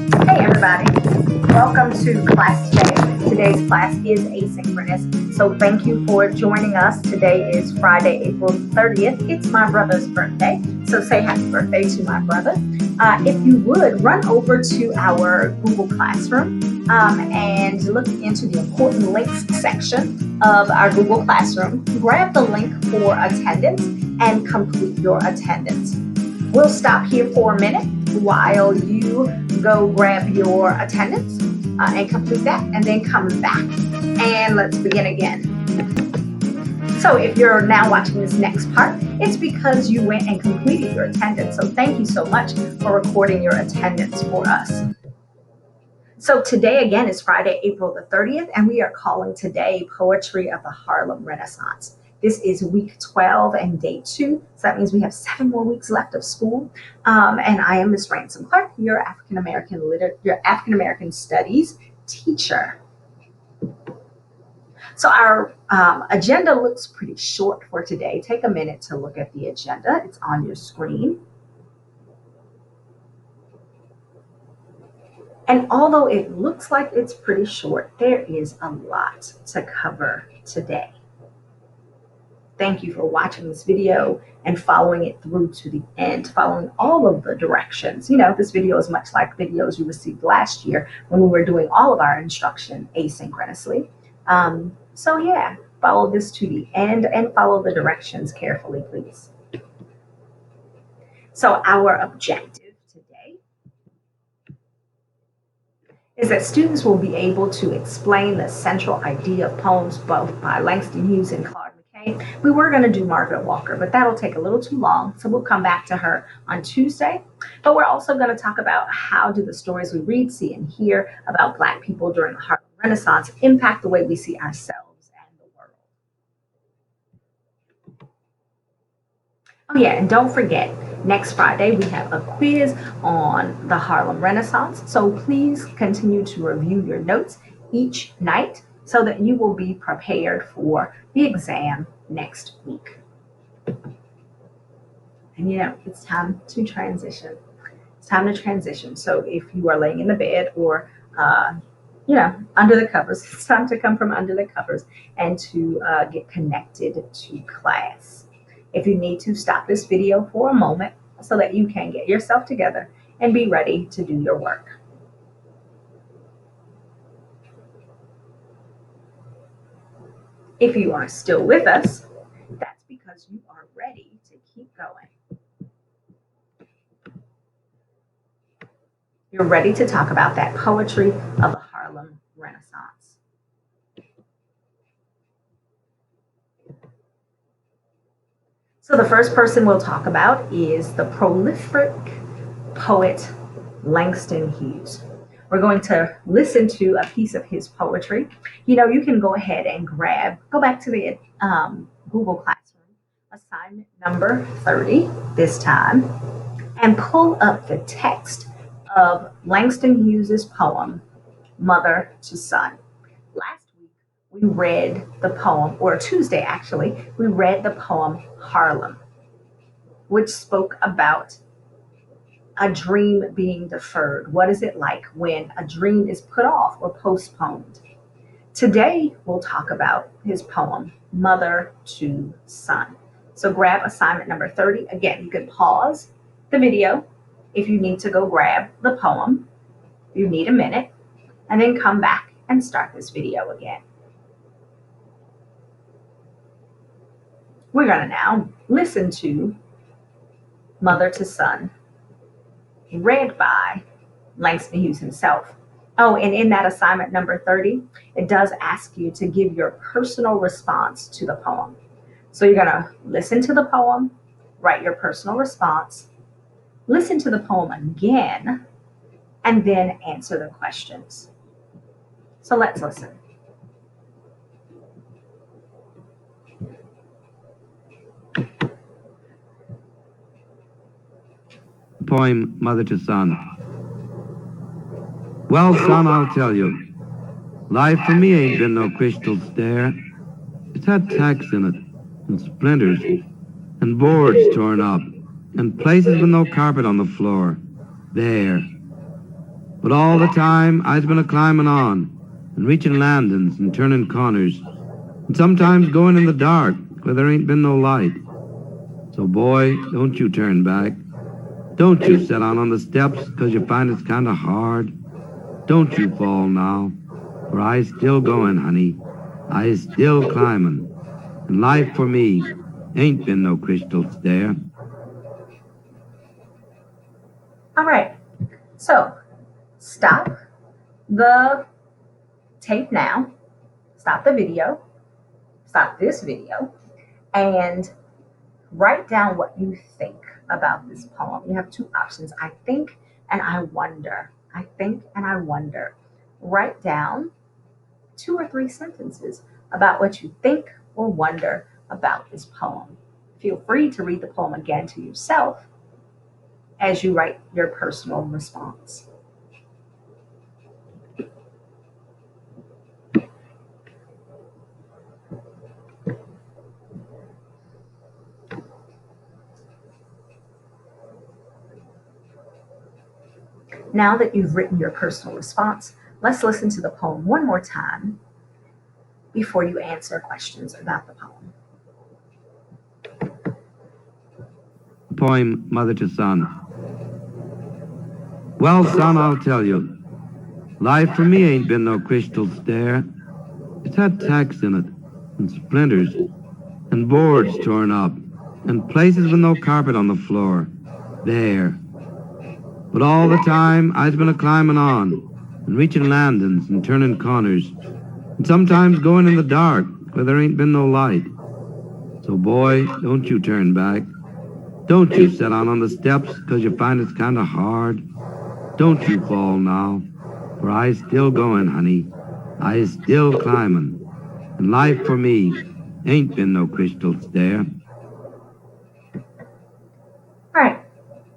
Hey everybody, welcome to class today. Today's class is asynchronous, so thank you for joining us. Today is Friday, April 30th. It's my brother's birthday, so say happy birthday to my brother. If you would, run over to our Google Classroom and look into the important links section of our Google Classroom. Grab the link for attendance and complete your attendance. We'll stop here for a minute while you go grab your attendance and complete that, and then come back and let's begin again. So if you're now watching this next part, it's because you went and completed your attendance. So thank you so much for recording your attendance for us. So today again is Friday, April the 30th, and we are calling today Poetry of the Harlem Renaissance. This is week 12 and day 2, so that means we have 7 more weeks left of school. And I am Miss Ransome-Clark, your African-American Studies teacher. So our agenda looks pretty short for today. Take a minute to look at the agenda. It's on your screen. And although it looks like it's pretty short, there is a lot to cover today. Thank you for watching this video and following it through to the end, following all of the directions. You know, this video is much like videos you received last year when we were doing all of our instruction asynchronously. So yeah, follow this to the end and follow the directions carefully, please. So our objective today is that students will be able to explain the central idea of poems both by Langston Hughes and McKay. We were going to do Margaret Walker, but that'll take a little too long, so we'll come back to her on Tuesday. But we're also going to talk about how do the stories we read, see, and hear about Black people during the Harlem Renaissance impact the way we see ourselves and the world. Oh yeah, and don't forget, next Friday we have a quiz on the Harlem Renaissance, so please continue to review your notes each night so that you will be prepared for the exam next week. And you know, it's time to transition. It's time to transition. So if you are laying in the bed or, you know, under the covers, it's time to come from under the covers and to get connected to class. If you need to, stop this video for a moment so that you can get yourself together and be ready to do your work. If you are still with us, that's because you are ready to keep going. You're ready to talk about that poetry of the Harlem Renaissance. So the first person we'll talk about is the prolific poet Langston Hughes. We're going to listen to a piece of his poetry. You know, you can go ahead and go back to the Google Classroom, assignment number 30 this time, and pull up the text of Langston Hughes's poem, Mother to Son. Last week, we read the poem, or Tuesday actually, we read the poem Harlem, which spoke about a dream being deferred. What is it like when a dream is put off or postponed? Today, we'll talk about his poem, Mother to Son. So grab assignment number 30. Again, you can pause the video if you need to go grab the poem. You need a minute, and then come back and start this video again. We're going to now listen to Mother to Son, read by Langston Hughes himself. Oh, and in that assignment number 30, it does ask you to give your personal response to the poem. So you're going to listen to the poem, write your personal response, listen to the poem again, and then answer the questions. So let's listen. Poem, Mother to Son. Well, son, I'll tell you, life for me ain't been no crystal stair. It's had tacks in it, and splinters, and boards torn up, and places with no carpet on the floor. There. But all the time I's been a-climbing on, and reaching landings and turning corners, and sometimes going in the dark where there ain't been no light. So boy, don't you turn back. Don't you set on the steps 'cause you find it's kinda hard. Don't you fall now, for I's still going, honey. I's still climbing, and life for me ain't been no crystal stair. All right. So stop the tape now. Stop the video. Stop this video. And write down what you think about this poem. You have two options: I think and I wonder. I think and I wonder. Write down 2 or 3 sentences about what you think or wonder about this poem. Feel free to read the poem again to yourself as you write your personal response. Now that you've written your personal response, let's listen to the poem one more time before you answer questions about the poem. Poem, Mother to Son. Well, son, I'll tell you, life for me ain't been no crystal stair. It's had tacks in it, and splinters, and boards torn up, and places with no carpet on the floor. There. But all the time I's been a-climbing on, and reaching landings and turning corners, and sometimes going in the dark where there ain't been no light. So boy, don't you turn back. Don't you set on the steps 'cause you find it's kinda hard. Don't you fall now, for I's still going, honey. I's still climbing, and life for me ain't been no crystal stair. All right.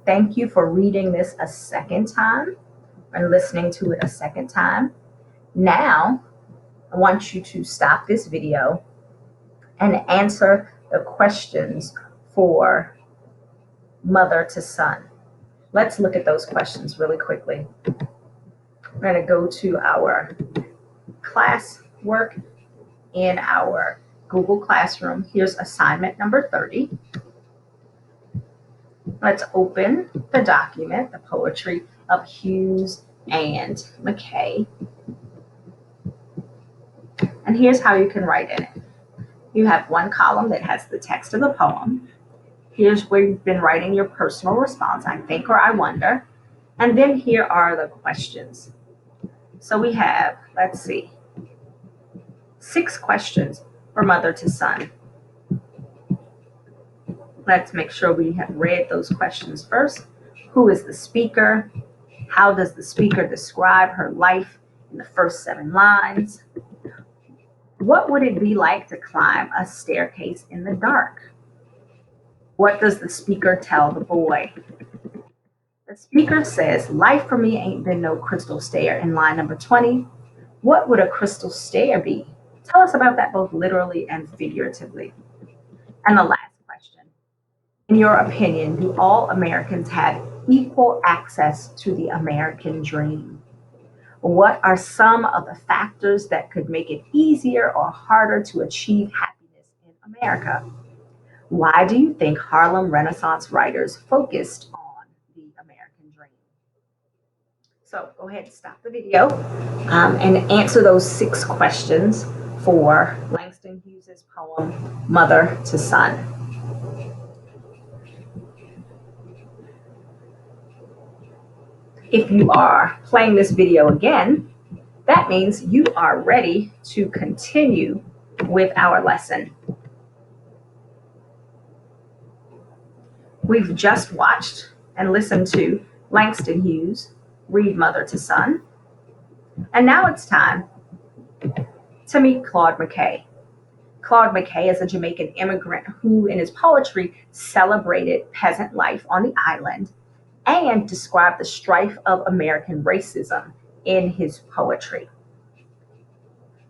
Thank you for reading this a second time and listening to it a second time. Now, I want you to stop this video and answer the questions for mother to son. Let's look at those questions really quickly. We're going to go to our class work in our Google Classroom. Here's assignment number 30. Let's open the document, the poetry of Hughes and McKay. And here's how you can write in it. You have one column that has the text of the poem. Here's where you've been writing your personal response, I think or I wonder. And then here are the questions. So we have, let's see, 6 questions for mother to son. Let's make sure we have read those questions first. Who is the speaker? How does the speaker describe her life in the first 7 lines? What would it be like to climb a staircase in the dark? What does the speaker tell the boy? The speaker says, life for me ain't been no crystal stair in line number 20. What would a crystal stair be? Tell us about that both literally and figuratively. And the last question. In your opinion, do all Americans have equal access to the American dream? What are some of the factors that could make it easier or harder to achieve happiness in America? Why do you think Harlem Renaissance writers focused on the American dream? So go ahead and stop the video and answer those 6 questions for Langston Hughes' poem, Mother to Son. If you are playing this video again, that means you are ready to continue with our lesson. We've just watched and listened to Langston Hughes read Mother to Son. And now it's time to meet Claude McKay. Claude McKay is a Jamaican immigrant who, in his poetry, celebrated peasant life on the island and described the strife of American racism in his poetry.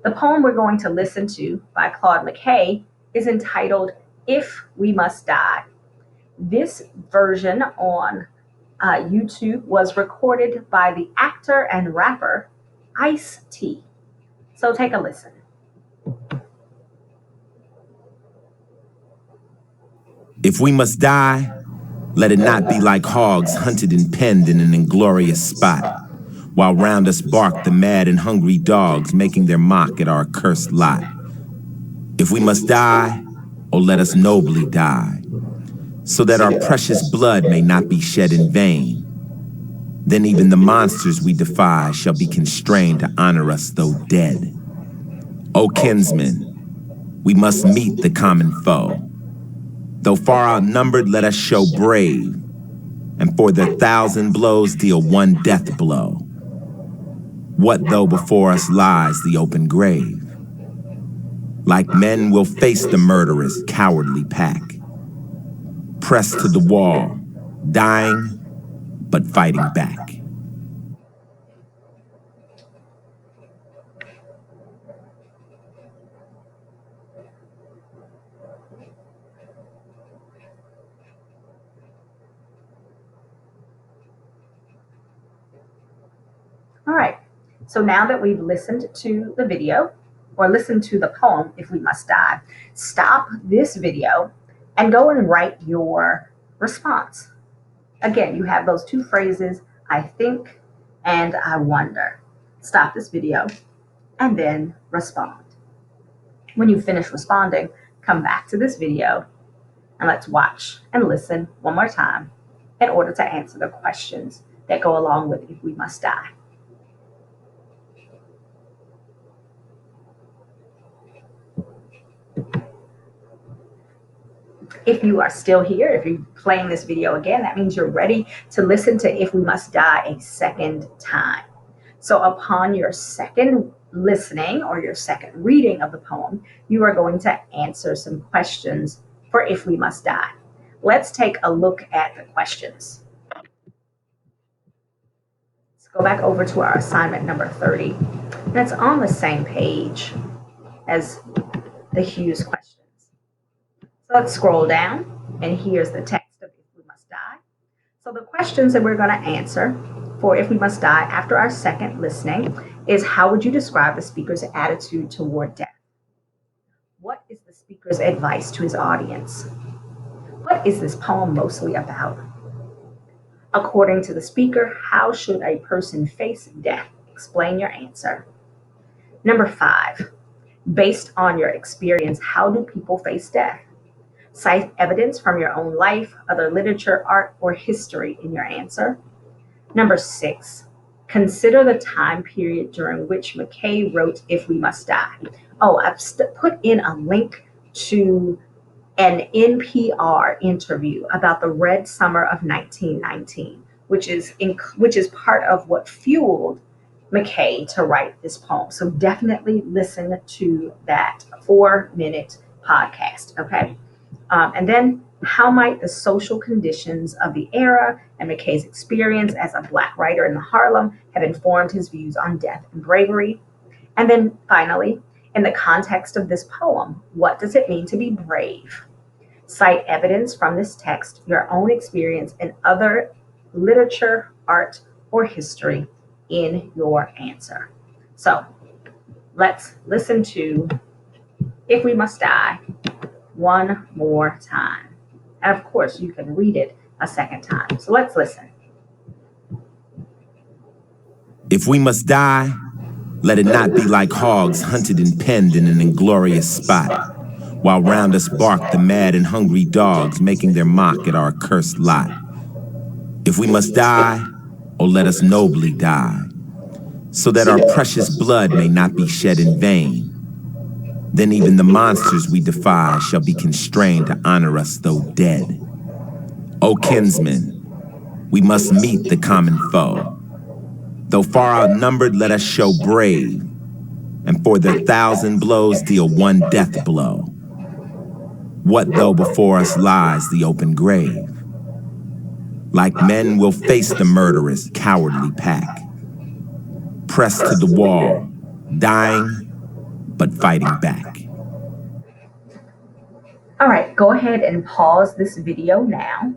The poem we're going to listen to by Claude McKay is entitled If We Must Die. This version on YouTube was recorded by the actor and rapper Ice-T. So take a listen. If we must die, let it not be like hogs hunted and penned in an inglorious spot, while round us bark the mad and hungry dogs, making their mock at our cursed lot. If we must die, oh let us nobly die, so that our precious blood may not be shed in vain. Then even the monsters we defy shall be constrained to honor us though dead. O kinsmen, we must meet the common foe. Though far outnumbered, let us show brave, and for their 1,000 blows deal one death blow. What though before us lies the open grave? Like men, we'll face the murderous, cowardly pack, pressed to the wall, dying, but fighting back. All right, so now that we've listened to the video, or listened to the poem, If We Must Die, stop this video and go and write your response. Again, you have those two phrases, I think and I wonder. Stop this video and then respond. When you finish responding, come back to this video and let's watch and listen one more time in order to answer the questions that go along with If We Must Die. If you are still here, if you're playing this video again, that means you're ready to listen to If We Must Die a second time. So upon your second listening or your second reading of the poem, you are going to answer some questions for If We Must Die. Let's take a look at the questions. Let's go back over to our assignment number 30. And it's on the same page as the Hughes questions. So let's scroll down, and here's the text of If We Must Die. So the questions that we're going to answer for If We Must Die after our second listening is, how would you describe the speaker's attitude toward death? What is the speaker's advice to his audience? What is this poem mostly about? According to the speaker, how should a person face death? Explain your answer. Number 5, based on your experience, how do people face death? Cite evidence from your own life, other literature, art, or history in your answer. Number 6, consider the time period during which McKay wrote If We Must Die. Oh, I've put in a link to an NPR interview about the Red Summer of 1919, which is part of what fueled McKay to write this poem. So definitely listen to that 4-minute podcast, okay? And then, how might the social conditions of the era and McKay's experience as a Black writer in Harlem have informed his views on death and bravery? And then finally, in the context of this poem, what does it mean to be brave? Cite evidence from this text, your own experience, and other literature, art, or history in your answer. So let's listen to If We Must Die one more time. And of course, you can read it a second time. So let's listen. If we must die, let it not be like hogs hunted and penned in an inglorious spot, while round us bark the mad and hungry dogs, making their mock at our cursed lot. If we must die, oh let us nobly die, so that our precious blood may not be shed in vain. Then even the monsters we defy shall be constrained to honor us though dead. O kinsmen, we must meet the common foe. Though far outnumbered, let us show brave, and for their 1,000 blows deal one death blow. What though before us lies the open grave? Like men, we'll face the murderous, cowardly pack, pressed to the wall, dying, but fighting back. All right, go ahead and pause this video now.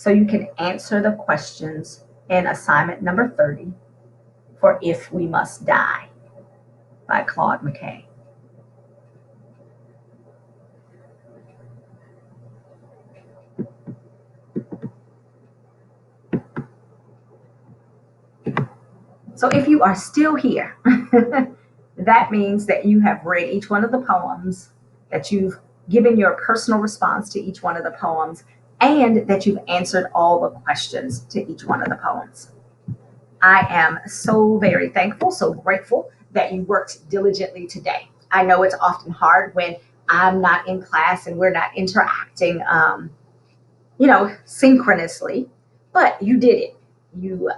So you can answer the questions in assignment number 30 for If We Must Die by Claude McKay. So if you are still here, that means that you have read each one of the poems, that you've given your personal response to each one of the poems, and that you've answered all the questions to each one of the poems. I am so very thankful, so grateful that you worked diligently today. I know it's often hard when I'm not in class and we're not interacting, synchronously, but you did it. You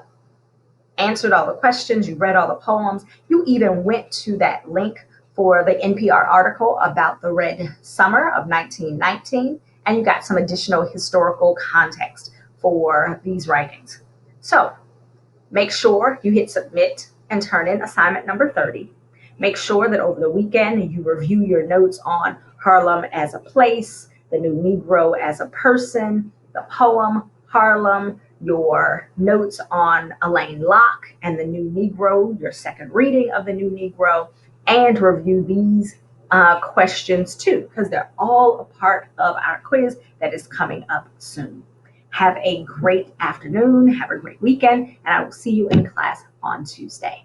answered all the questions, you read all the poems, you even went to that link for the NPR article about the Red Summer of 1919, and you got some additional historical context for these writings. So make sure you hit submit and turn in assignment number 30. Make sure that over the weekend you review your notes on Harlem as a place, the new Negro as a person, the poem Harlem, your notes on Elaine Locke and the New Negro, your second reading of the New Negro, and review these questions too, because they're all a part of our quiz that is coming up soon. Have a great afternoon, have a great weekend, and I will see you in class on Tuesday.